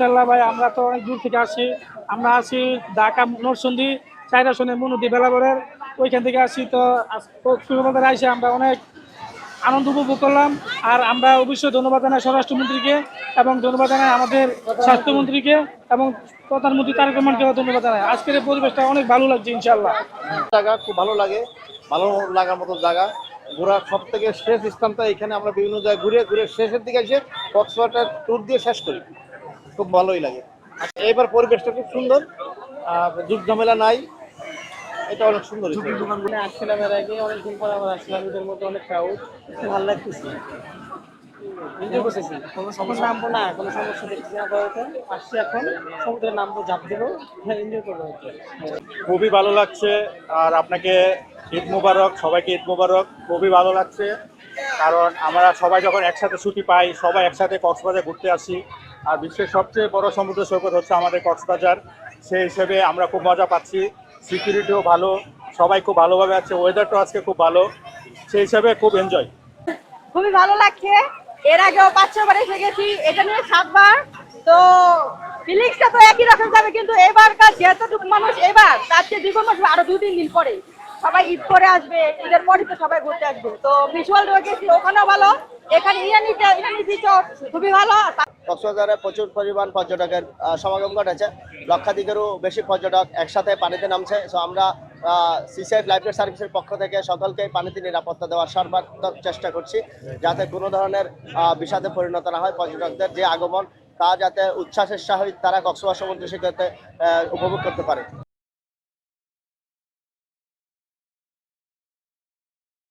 ইনশাল্লাহ ভাই, আমরা তো অনেক দূর থেকে আসি। আমরা আসি ঢাকা নরসিংদী 4 আসনে মনুদি বেলাবরের, ওইখান থেকে আসি। তো কক্সবাজারে এসে আমরা অনেক আনন্দ উপভোগ করলাম। আর আমরা অবশ্যই ধন্যবাদ জানাই স্বরাষ্ট্রমন্ত্রীকে, এবং ধন্যবাদ জানাই আমাদের স্বাস্থ্যমন্ত্রীকে, এবং প্রধানমন্ত্রী তারেক রহমানকেও ধন্যবাদ জানাই। আজকের এই পরিবেশটা অনেক ভালো লাগছে ইনশাল্লাহ। জায়গা খুব ভালো লাগে, ভালো লাগার মতো জায়গা। ঘোরার সব থেকে শেষ স্থানটা এখানে, আমরা বিভিন্ন জায়গায় ঘুরে ঘুরে শেষের দিকে এসে কক্সবাজার ট্যুর দিয়ে শেষ করি। খুব ভালোই লাগে। এবার পরিবেশটা খুব সুন্দর, যুগ ঝামেলা নাই, এটা অনেক সুন্দর। আসছিলাম এর আগে, অনেকদিন পর আবার আসলাম। এদের মধ্যে অনেক ক্রাউড, ভালো লাগতেছে, এনজয় করতেছি। কোনো সমস্যা নামবো না, কোনো সমস্যা দেখছি না। আসছি এখন সমুদ্রে নামবো, ঝাঁপ দেবো, এনজয় করবো। খুবই ভালো লাগছে। আর আপনাকে ঈদ মুবারক, সবাইকে ঈদ মুবারক। খুবই ভালো লাগছে, কারণ আমরা সবাই যখন একসাথে ছুটি পাই, সবাই একসাথে কক্সবাজার ঘুরতে আসি। আর বিশ্বের সবচেয়ে বড় সমুদ্র সৈকত হচ্ছে আমাদের কক্সবাজার। সেই হিসেবে আমরা খুব মজা পাচ্ছি। সিকিউরিটিও ভালো, সবাই খুব ভালোভাবে আছে, ওয়েদারটাও আজকে খুব ভালো। সেই হিসাবে খুব এনজয়। খুবই ভালো লাগছে। এর আগেও 5-6 বার এসে গেছি, এটা নিয়ে 7 বার। তো ফিলিংসটা তো একই রকম যাবে, কিন্তু এবারকার যেহেতু মানুষ এবার তার চেয়ে দ্বিগুণ মানুষ আরো 2-3 দিন পরে সবাই ঈদ করে আসবে, ঈদের পরই তো সবাই ঘুরতে আসবে। তো ভিজুয়াল গেছি, ওখানেও ভালো, এখানে ইরানি বিচও খুবই ভালো। কক্সবাজারে প্রচুর পরিমাণ পর্যটকের সমাগম ঘটেছে। লক্ষাধিকেরও বেশি পর্যটক একসাথে পানিতে নামছে। সো আমরা সিসিএফ লাইফগার্ড সার্ভিসের পক্ষ থেকে সকলকে পানিতে নিরাপত্তা দেওয়ার সর্বাত্মক চেষ্টা করছি, যাতে কোনো ধরনের বিষাদে পরিণত না হয়। পর্যটকদের যে আগমন, তা যাতে উচ্ছ্বাসের সহিত তারা কক্সবাজার সমুদ্র সৈকতে উপভোগ করতে পারে।